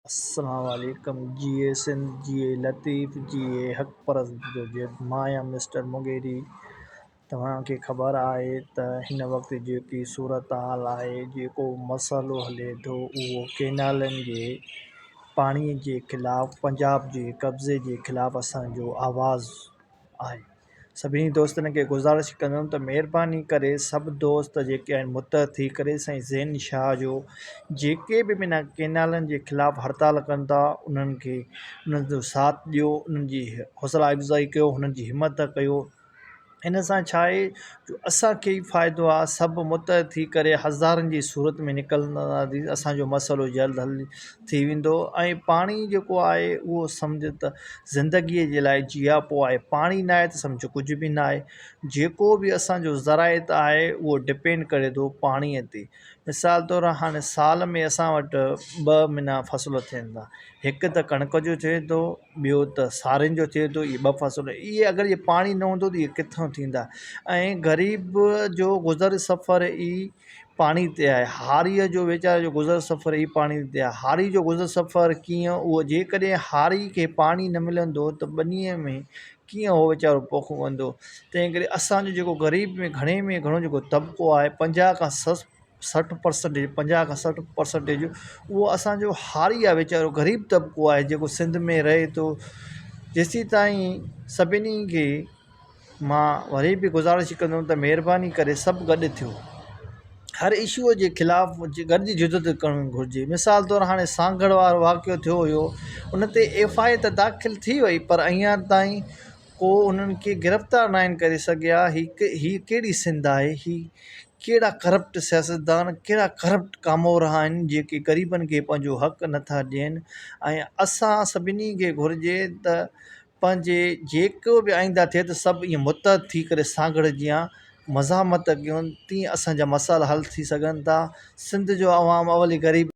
अस्सलाम वालेकुम। जीए सिंध, जीए लतीफ़, जीए हक़ परस्त जो जे मां या मिस्टर मुगेरी। तव्हांखे ख़बर आहे त हिन वक़्तु जेकी सूरत हाल आहे, जेको मसइलो हले थो, उहो केनालनि जे पाणीअ जे ख़िलाफ़ु पंजाब जे कब्ज़े जे ख़िलाफ़ु असांजो आवाज़ु आहे। सभिनी दोस्तनि खे गुज़ारिश कंदुमि त महिरबानी करे सभु दोस्त जेके आहिनि मुतहद थी करे साईं ज़ैन शाह जो जेके बि माना केनालनि जे ख़िलाफ़ु हड़ताल कनि था उन्हनि खे उन्हनि जो साथ ॾियो, उन्हनि जी हौसला अफ़ज़ाई कयो, हुननि जी हिमत कयो। हिन सां छा आहे जो असांखे ई फ़ाइदो आहे। सभु मुतहद थी करे हज़ारनि जी सूरत में निकिरंदासीं, असांजो मसइलो जल्द हल थी वेंदो। ऐं पाणी जेको आहे उहो सम्झ त ज़िंदगीअ जे लाइ जियापो आहे। पाणी न आहे त सम्झो कुझु बि न आहे। जेको बि असांजो ज़राइत आहे उहो डिपेंड करे थो पाणीअ ते। मिसाल तौरु हाणे साल में असां वटि 2 महीना फ़सुलु थियनि था। हिकु त कणिक जो थिए थो, ॿियो त सारियुनि जो थिए थो। इहे 2 फ़सुल इहे अगरि इहे पाणी न हूंदो त इहे किथां थींदा। ऐं ग़रीब जो गुज़र सफ़र ई पाणी ते आहे। हारीअ जो वीचारे जो गुज़र सफ़र ई पाणी ते आहे। हारी जो गुज़र सफ़र कीअं, उहो जेकॾहिं हारी खे पाणी न मिलंदो त ॿनीअ में कीअं उहो वीचारो पोखंदो। तंहिं करे असांजो जेको ग़रीब में घणे में घणो जेको तबिको आहे 50 खां 60% 50 खां 60% उहो असांजो हारी आहे, वीचारो ग़रीब तबिको आहे जेको सिंध में रहे थो। जेसीं ताईं सभिनी खे मां वरी बि गुज़ारिश कंदुमि त महिरबानी करे सभु गॾु थियो, हर इशूअ जे ख़िलाफ़ु गॾिजी जिदत करणु घुरिजे। मिसाल तौरु हाणे सांगड़ वारो वाक़ियो थियो हुयो, उन ते FI त दाख़िल थी वई, पर अञा ताईं को उन्हनि खे गिरफ़्तार न आहिनि करे सघिया। हीअ कहिड़ी सिंध आहे? कहिड़ा करप्ट सियासतदान, कहिड़ा करप्ट कामोरा आहिनि जेके ग़रीबनि खे पंहिंजो हक़ नथा ॾियनि। ऐं असां सभिनी खे घुरिजे त पंहिंजे जेको बि आईंदा थिए त सभु ईअं मुतहद थी करे सांगड़ जीअं मज़ामत कयूं, तीअं असांजा मसाइला हल थी सघनि था। सिंध जो अवाम अवली ग़रीब